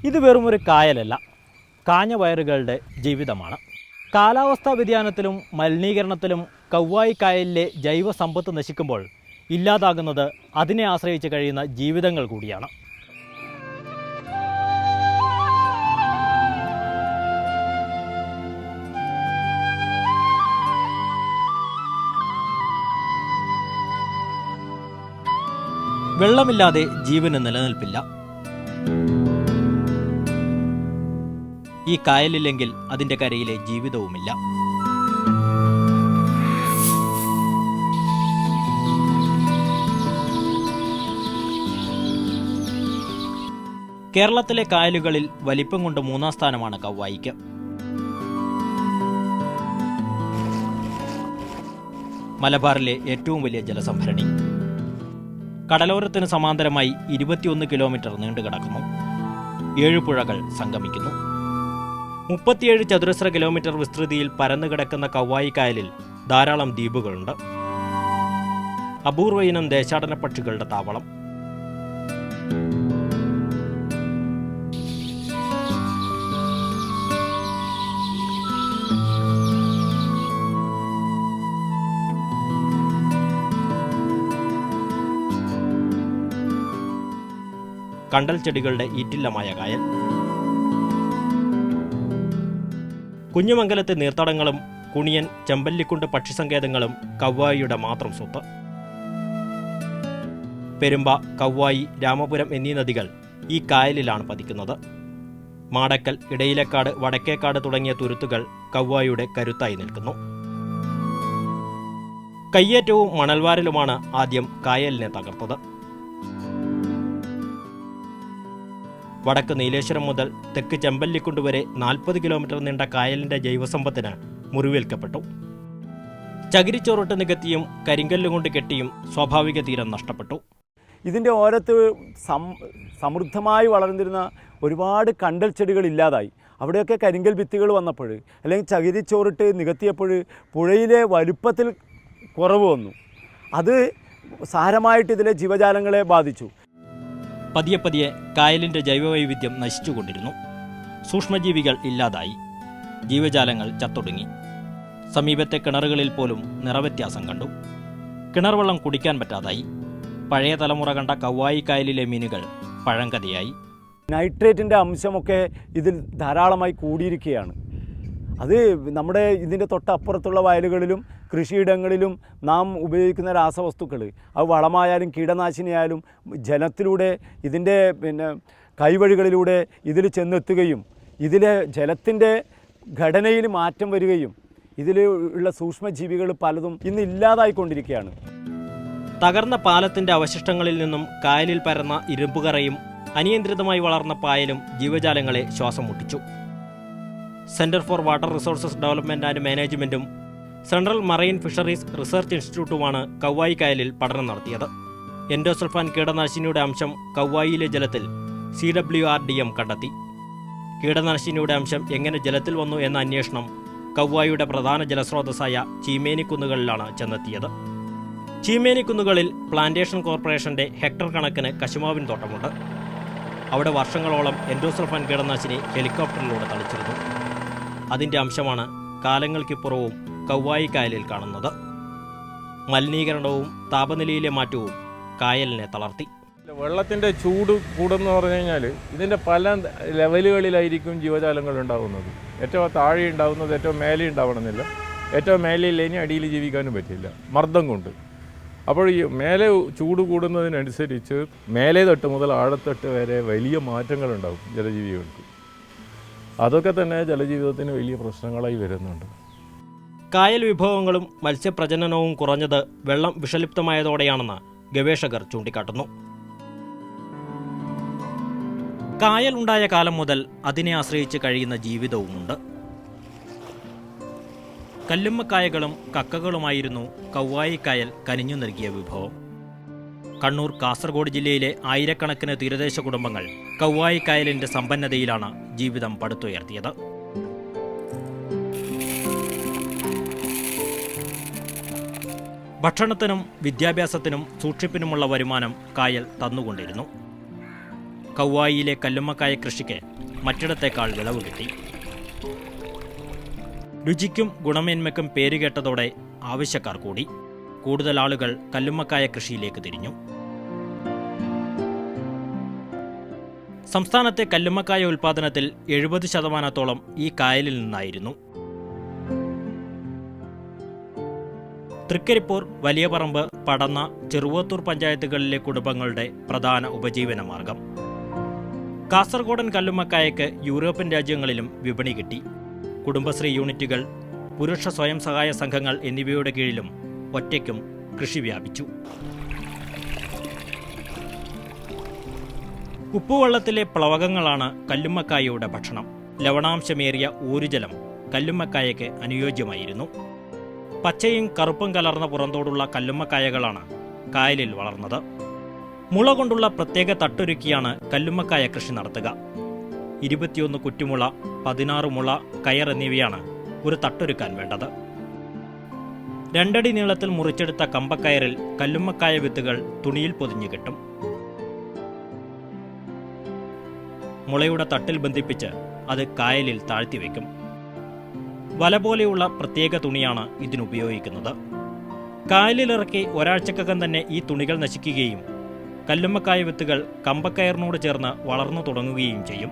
ഇത് വെറുമൊരു കായലല്ല, കാഞ്ഞ വയറുകളുടെ ജീവിതമാണ്. കാലാവസ്ഥാ വ്യതിയാനത്തിലും മലിനീകരണത്തിലും കവ്വായി കായലിലെ ജൈവ സമ്പത്ത് നശിക്കുമ്പോൾ ഇല്ലാതാകുന്നത് അതിനെ ആശ്രയിച്ച് കഴിയുന്ന ജീവിതങ്ങൾ കൂടിയാണ്. വെള്ളമില്ലാതെ ജീവന് നിലനിൽപ്പില്ല. ഈ കായലില്ലെങ്കിൽ അതിൻ്റെ കരയിലെ ജീവിതവുമില്ല. കേരളത്തിലെ കായലുകളിൽ വലിപ്പം കൊണ്ട് 3-ാം സ്ഥാനമാണ് കവ്വായിക്ക്. മലബാറിലെ ഏറ്റവും വലിയ ജലസംഭരണി. കടലോരത്തിന് സമാന്തരമായി 21 കിലോമീറ്റർ നീണ്ടുകിടക്കുന്നു. 7 പുഴകൾ സംഗമിക്കുന്നു. 37 ചതുരശ്ര കിലോമീറ്റർ വിസ്തൃതിയിൽ പരന്നുകിടക്കുന്ന കവ്വായി കായലിൽ ധാരാളം ദ്വീപുകളുണ്ട്. അപൂർവ ഇനം ദേശാടന പക്ഷികളുടെ താവളം. കണ്ടൽ ചെടികളുടെ ഈറ്റില്ലമായ കായൽ. കുഞ്ഞുമംഗലത്തെ നീർത്തടങ്ങളും കുണിയൻ, ചെമ്പല്ലിക്കുണ്ട് പക്ഷിസങ്കേതങ്ങളും കവ്വായിയുടെ മാത്രം സ്വത്ത്. പെരുമ്പ, കവ്വായി, രാമപുരം എന്നീ നദികൾ ഈ കായലിലാണ് പതിക്കുന്നത്. മാടക്കൽ, ഇടയിലക്കാട്, വടക്കേക്കാട് തുടങ്ങിയ തുരുത്തുകൾ കവ്വായിയുടെ കരുത്തായി നിൽക്കുന്നു. കയ്യേറ്റവും മണൽവാരലുമാണ് ആദ്യം കായലിനെ തകർത്തത്. വടക്ക് നീലേശ്വരം മുതൽ തെക്ക് ചെമ്പല്ലിക്കുണ്ട് വരെ 40 കിലോമീറ്റർ നീണ്ട കായലിന്റെ ജൈവസമ്പത്തിന് മുറിവേൽക്കപ്പെട്ടു. ചകിരിച്ചോറിട്ട് നികത്തിയും കരിങ്കല്ലുകൊണ്ട് കെട്ടിയും സ്വാഭാവിക തീരം നഷ്ടപ്പെട്ടു. ഇതിൻ്റെ ഓരത്ത് സമൃദ്ധമായി വളർന്നിരുന്ന ഒരുപാട് കണ്ടൽ ചെടികൾ ഇല്ലാതായി. അവിടെയൊക്കെ കരിങ്കൽ ഭിത്തികൾ വന്നപ്പോൾ അല്ലെങ്കിൽ ചകിരിച്ചോറിട്ട് നികത്തിയപ്പോൾ പുഴയിലെ വലുപ്പത്തിൽ കുറവ് വന്നു. അത് സാരമായിട്ട് ഇതിലെ ജീവജാലങ്ങളെ ബാധിച്ചു. പതിയെ പതിയെ കായലിൻ്റെ ജൈവവൈവിധ്യം നശിച്ചുകൊണ്ടിരുന്നു. സൂക്ഷ്മജീവികൾ ഇല്ലാതായി. ജീവജാലങ്ങൾ ചത്തൊടുങ്ങി. സമീപത്തെ കിണറുകളിൽ പോലും നിറവ്യത്യാസം കണ്ടു. കിണർ വെള്ളം കുടിക്കാൻ പറ്റാതായി. പഴയ തലമുറ കണ്ട കവ്വായി കായലിലെ മീനുകൾ പഴങ്കഥയായി. നൈട്രേറ്റിൻ്റെ അംശമൊക്കെ ഇതിൽ ധാരാളമായി കൂടിയിരിക്കുകയാണ്. അത് നമ്മുടെ ഇതിൻ്റെ തൊട്ടപ്പുറത്തുള്ള വയലുകളിലും കൃഷിയിടങ്ങളിലും നാം ഉപയോഗിക്കുന്ന രാസവസ്തുക്കൾ, അത് വളമായാലും കീടനാശിനിയായാലും ജലത്തിലൂടെ ഇതിൻ്റെ കൈവഴികളിലൂടെ ഇതിൽ ചെന്നെത്തുകയും ഇതിലെ ജലത്തിൻ്റെ ഘടനയിൽ മാറ്റം വരികയും ഇതിൽ ഉള്ള സൂക്ഷ്മജീവികൾ പലതും ഇന്ന് ഇല്ലാതായിക്കൊണ്ടിരിക്കുകയാണ്. തകർന്ന പാലത്തിൻ്റെ അവശിഷ്ടങ്ങളിൽ നിന്നും കായലിൽ പരന്ന ഇരുമ്പുകറയും അനിയന്ത്രിതമായി വളർന്ന പായലും ജീവജാലങ്ങളെ ശ്വാസം മുട്ടിച്ചു. Centre for Water Resources Development and മാനേജ്മെന്റും സെൻട്രൽ മറൈൻ ഫിഷറീസ് റിസർച്ച് ഇൻസ്റ്റിറ്റ്യൂട്ടുമാണ് കവ്വായി കായലിൽ പഠനം നടത്തിയത്. എൻഡോസൾഫാൻ കീടനാശിനിയുടെ അംശം കവ്വായിയിലെ ജലത്തിൽ CWRDM കണ്ടെത്തി. കീടനാശിനിയുടെ അംശം എങ്ങനെ ജലത്തിൽ വന്നു എന്ന അന്വേഷണം കവ്വായിയുടെ പ്രധാന ജലസ്രോതസ്സായ ചീമേനിക്കുന്നുകളിലാണ് ചെന്നെത്തിയത്. ചീമേനിക്കുന്നുകളിൽ പ്ലാന്റേഷൻ കോർപ്പറേഷന്റെ ഹെക്ടർ കണക്കിന് കശുമാവിൻ തോട്ടമുണ്ട്. അവിടെ വർഷങ്ങളോളം എൻഡോസൾഫാൻ കീടനാശിനി ഹെലികോപ്റ്ററിലൂടെ തളിച്ചിരുന്നു. അതിൻ്റെ അംശമാണ് കാലങ്ങൾക്കിപ്പുറവും കവ്വായി കായലിൽ കാണുന്നത്. മലിനീകരണവും താപനിലയിലെ മാറ്റവും കായലിനെ തളർത്തി. വെള്ളത്തിൻ്റെ ചൂട് കൂടുന്നു പറഞ്ഞു കഴിഞ്ഞാൽ ഇതിൻ്റെ പല ലെവലുകളിലായിരിക്കും ജീവജാലങ്ങൾ ഉണ്ടാകുന്നത്. ഏറ്റവും താഴെ ഉണ്ടാകുന്നത് ഏറ്റവും മേലെ ഉണ്ടാവണമെന്നില്ല. ഏറ്റവും മേലെയില്ല ഇനി അടിയിൽ ജീവിക്കാനും പറ്റില്ല, മർദ്ദം കൊണ്ട്. അപ്പോൾ ഈ മേലെ ചൂട് കൂടുന്നതിനനുസരിച്ച് മേലെ തൊട്ട് മുതൽ ആഴത്തൊട്ട് വരെ വലിയ മാറ്റങ്ങളുണ്ടാകും ജലജീവികൾക്ക്. അതൊക്കെ തന്നെ ജലജീവിതത്തിന് വലിയ പ്രശ്നങ്ങളായി വരുന്നുണ്ട്. കായൽ വിഭവങ്ങളും മത്സ്യപ്രജനനവും കുറഞ്ഞത് വെള്ളം വിഷലിപ്തമായതോടെയാണെന്ന് ഗവേഷകർ ചൂണ്ടിക്കാട്ടുന്നു. കായൽ ഉണ്ടായ കാലം മുതൽ അതിനെ ആശ്രയിച്ച് കഴിയുന്ന ജീവിതവുമുണ്ട്. കല്ലുമ്മക്കായകളും കക്കകളുമായിരുന്നു കവ്വായി കായൽ കനിഞ്ഞു നൽകിയ വിഭവം. കണ്ണൂർ, കാസർഗോഡ് ജില്ലയിലെ ആയിരക്കണക്കിന് തീരദേശ കുടുംബങ്ങൾ കവ്വായി കായലിന്റെ സമ്പന്നതയിലാണ് ജീവിതം പടുത്തുയർത്തിയത്. ഭക്ഷണത്തിനും വിദ്യാഭ്യാസത്തിനും സൂക്ഷിപ്പിനുമുള്ള വരുമാനം കായൽ തന്നുകൊണ്ടിരുന്നു. കൗവായിയിലെ കല്ലുമ്മക്കായ കൃഷിക്ക് മറ്റിടത്തേക്കാൾ വിളവ് കിട്ടി. രുചിക്കും ഗുണമേന്മയ്ക്കും പേരുകേട്ടതോടെ ആവശ്യക്കാർ കൂടി. കൂടുതൽ ആളുകൾ കല്ലുമ്മക്കായ കൃഷിയിലേക്ക് തിരിഞ്ഞു. സംസ്ഥാനത്തെ കല്ലുമ്മക്കായ ഉൽപ്പാദനത്തിൽ 70% ഈ കായലിൽ നിന്നായിരുന്നു. തൃക്കരിപ്പൂർ, വലിയപറമ്പ്, പടന്ന, ചെറുവത്തൂർ പഞ്ചായത്തുകളിലെ കുടുംബങ്ങളുടെ പ്രധാന ഉപജീവന മാർഗം. കാസർഗോഡൻ കല്ലുമ്മക്കായയ്ക്ക് യൂറോപ്യൻ രാജ്യങ്ങളിലും വിപണി കിട്ടി. കുടുംബശ്രീ യൂണിറ്റുകൾ, പുരുഷ സ്വയം സഹായ സംഘങ്ങൾ എന്നിവയുടെ കീഴിലും ഒറ്റയ്ക്കും കൃഷി വ്യാപിച്ചു. ഉപ്പുവെള്ളത്തിലെ പ്ലവകങ്ങളാണ് കല്ലുമ്മക്കായയുടെ ഭക്ഷണം. ലവണാംശമേറിയ ഊരുജലം കല്ലുമ്മക്കായയ്ക്ക് അനുയോജ്യമായിരുന്നു. പച്ചയും കറുപ്പും കലർന്ന പുറന്തോടുള്ള കല്ലുമ്മക്കായകളാണ് കായലിൽ വളർന്നത്. മുള കൊണ്ടുള്ള പ്രത്യേക തട്ടൊരുക്കിയാണ് കല്ലുമ്മക്കായ കൃഷി നടത്തുക. 21 കുറ്റുമുള, 16 മുള, കയർ എന്നിവയാണ് ഒരു തട്ടൊരുക്കാൻ വേണ്ടത്. 2 അടി നീളത്തിൽ മുറിച്ചെടുത്ത കമ്പക്കയറിൽ കല്ലുമ്മക്കായ വിത്തുകൾ തുണിയിൽ പൊതിഞ്ഞു കെട്ടും. മുളയുടെ തട്ടിൽ ബന്ധിപ്പിച്ച് അത് കായലിൽ താഴ്ത്തിവെക്കും. വല പോലെയുള്ള പ്രത്യേക തുണിയാണ് ഇതിനുപയോഗിക്കുന്നത്. കായലിലിറക്കി ഒരാഴ്ചക്കകം തന്നെ ഈ തുണികൾ നശിക്കുകയും കല്ലുമ്മക്കായ വിത്തുകൾ കമ്പക്കയറിനോട് ചേർന്ന് വളർന്നു തുടങ്ങുകയും ചെയ്യും.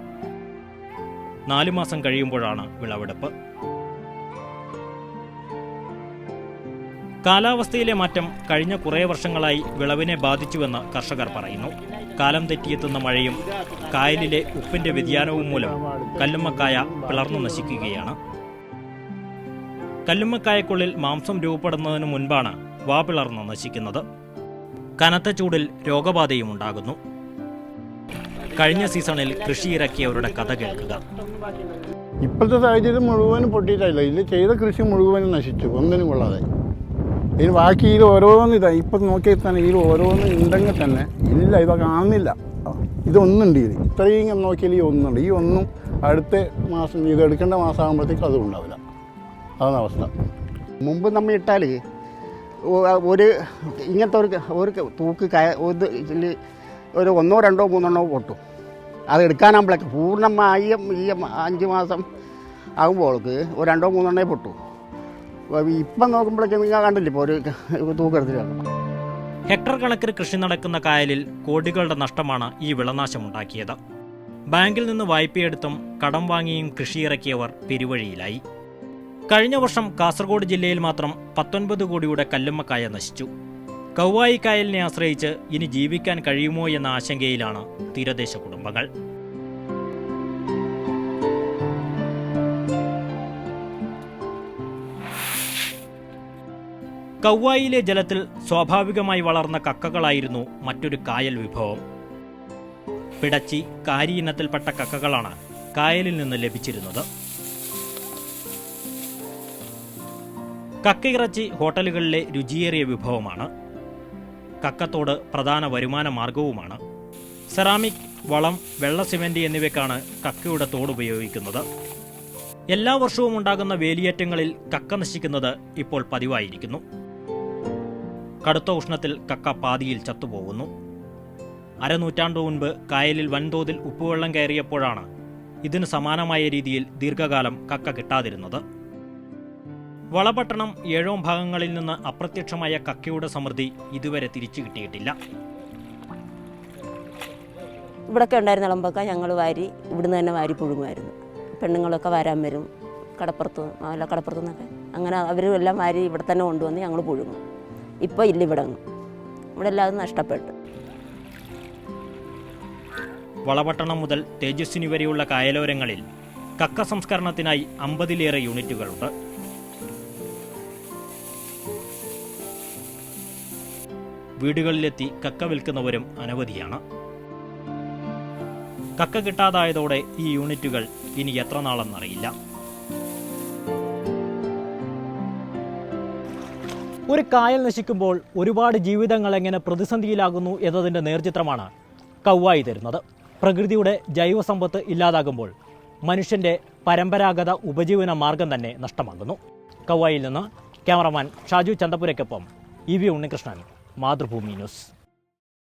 4 മാസം കഴിയുമ്പോഴാണ് വിളവെടുപ്പ്. കാലാവസ്ഥയിലെ മാറ്റം കഴിഞ്ഞ കുറേ വർഷങ്ങളായി വിളവിനെ ബാധിച്ചുവെന്ന് കർഷകർ പറയുന്നു. കാലം തെറ്റിയെത്തുന്ന മഴയും കായലിലെ ഉപ്പിന്റെ വ്യതിയാനവും മൂലം കല്ലുമ്മക്കായ പിളർന്നു നശിക്കുകയാണ്. കല്ലുമ്മക്കായക്കുള്ളിൽ മാംസം രൂപപ്പെടുന്നതിന് മുൻപാണ് വാ പിളർന്ന് നശിക്കുന്നത്. കനത്ത ചൂടിൽ രോഗബാധയും ഉണ്ടാകുന്നു. കഴിഞ്ഞ സീസണിൽ കൃഷി ഇറക്കിയവരുടെ കഥ കേൾക്കുക. ഇപ്പോഴത്തെ സാഹചര്യം മുഴുവനും പൊട്ടിയിട്ടില്ല. ഇതിൽ ചെയ്ത കൃഷി മുഴുവനും നശിച്ചു, ഒന്നിനും കൊള്ളാതെ. ഇതിന് ബാക്കി ഇതിൽ ഓരോന്നും ഇതാ ഇപ്പം നോക്കിയാൽ തന്നെ ഇതിൽ ഓരോന്നും ഉണ്ടെങ്കിൽ തന്നെ ഇല്ല, ഇവ കാണുന്നില്ല. ഇതൊന്നുണ്ട്, ഇത് ഇത്രയും നോക്കിയാൽ ഈ ഒന്നുണ്ട്. ഈ ഒന്നും അടുത്ത മാസം ഇത് എടുക്കേണ്ട മാസം ആകുമ്പോഴത്തേക്കും അതും ഉണ്ടാവില്ല. അതാണ് അവസ്ഥ. മുമ്പ് നമ്മൾ ഇട്ടാൽ ഒരു ഇങ്ങനത്തെ ഒരു തൂക്ക് ഇതിൽ ഒരു 1, 2, 3 പൊട്ടും. അത് എടുക്കാനാകുമ്പോഴേക്ക് പൂർണ്ണമായി ഈ 5 മാസം ആകുമ്പോൾക്ക് ഒരു 2, 3 പൊട്ടും. ഇപ്പം നോക്കുമ്പോഴേക്കും നിങ്ങൾ കണ്ടില്ല, ഇപ്പോൾ ഒരു തൂക്കെടുത്തില്ല. ഹെക്ടർ കണക്കിന് കൃഷി നടക്കുന്ന കായലിൽ കോടികളുടെ നഷ്ടമാണ് ഈ വിളനാശമുണ്ടാക്കിയത്. ബാങ്കിൽ നിന്ന് വായ്പയെടുത്തും കടം വാങ്ങിയും കൃഷിയിറക്കിയവർ പെരുവഴിയിലായി. കഴിഞ്ഞ വർഷം കാസർഗോഡ് ജില്ലയിൽ മാത്രം 19 കോടിയുടെ കല്ലുമ്മക്കായ നശിച്ചു. കൗവായി കായലിനെ ആശ്രയിച്ച് ഇനി ജീവിക്കാൻ കഴിയുമോ എന്ന ആശങ്കയിലാണ് തീരദേശ കുടുംബങ്ങൾ. കൗവായിലെ ജലത്തിൽ സ്വാഭാവികമായി വളർന്ന കക്കകളായിരുന്നു മറ്റൊരു കായൽ വിഭവം. പിടച്ചി, കാരി ഇനത്തിൽപ്പെട്ട കക്കകളാണ് കായലിൽ നിന്ന് ലഭിച്ചിരുന്നത്. കക്കയിറച്ചി ഹോട്ടലുകളിലെ രുചിയേറിയ വിഭവമാണ്. കക്കത്തോട് പ്രധാന വരുമാന മാർഗവുമാണ്. സെറാമിക്, വളം, വെള്ള സിമന്റ് എന്നിവയ്ക്കാണ് കക്കയുടെ തോട് ഉപയോഗിക്കുന്നത്. എല്ലാ വർഷവും ഉണ്ടാകുന്ന വേലിയേറ്റങ്ങളിൽ കക്ക നശിക്കുന്നത് ഇപ്പോൾ പതിവായിരിക്കുന്നു. കടുത്ത ഉഷ്ണത്തിൽ കക്ക പാതിയിൽ ചത്തുപോകുന്നു. അരനൂറ്റാണ്ടു മുൻപ് കായലിൽ വൻതോതിൽ ഉപ്പുവെള്ളം കയറിയപ്പോഴാണ് ഇതിന് സമാനമായ രീതിയിൽ ദീർഘകാലം കക്ക കിട്ടാതിരുന്നത്. വളപട്ടണം, ഏഴോം ഭാഗങ്ങളിൽ നിന്ന് അപ്രത്യക്ഷമായ കക്കയുടെ സമൃദ്ധി ഇതുവരെ തിരിച്ചു കിട്ടിയിട്ടില്ല. ഇവിടെയൊക്കെ ഉണ്ടായിരുന്ന ഇളമ്പൊക്കെ ഞങ്ങൾ വാരി ഇവിടുന്ന് തന്നെ വാരി പുഴുങ്ങുമായിരുന്നു. പെണ്ണുങ്ങളൊക്കെ വരാൻ വരും, കടപ്പുറത്തു നിന്നൊക്കെ. അങ്ങനെ അവരും എല്ലാം വാരി ഇവിടെ തന്നെ കൊണ്ടുവന്ന് ഞങ്ങൾ പുഴുങ്ങും. ഇപ്പോൾ ഇല്ല, ഇവിടെ എല്ലാം നഷ്ടപ്പെട്ടു. വളപട്ടണം മുതൽ തേജസ്വിനി വരെയുള്ള കായലോരങ്ങളിൽ കക്ക സംസ്കരണത്തിനായി 50-ലേറെ യൂണിറ്റുകളുണ്ട്. വീടുകളിലെത്തി കക്ക വിൽക്കുന്നവരും അനവധിയാണ്. കക്ക കിട്ടാതായതോടെ ഈ യൂണിറ്റുകൾ ഇനി എത്ര നാളെന്നറിയില്ല. ഒരു കായൽ നശിക്കുമ്പോൾ ഒരുപാട് ജീവിതങ്ങൾ എങ്ങനെ പ്രതിസന്ധിയിലാകുന്നു എന്നതിൻ്റെ നേർചിത്രമാണ് കൗവായി തരുന്നത്. പ്രകൃതിയുടെ ജൈവസമ്പത്ത് ഇല്ലാതാകുമ്പോൾ മനുഷ്യൻ്റെ പരമ്പരാഗത ഉപജീവന മാർഗം തന്നെ നഷ്ടമാകുന്നു. കൗവായിൽ നിന്ന് ക്യാമറമാൻ ഷാജു ചന്തപുരയ്ക്കൊപ്പം EV ഉണ്ണികൃഷ്ണൻ, മാതൃഭൂമി ന്യൂസ്.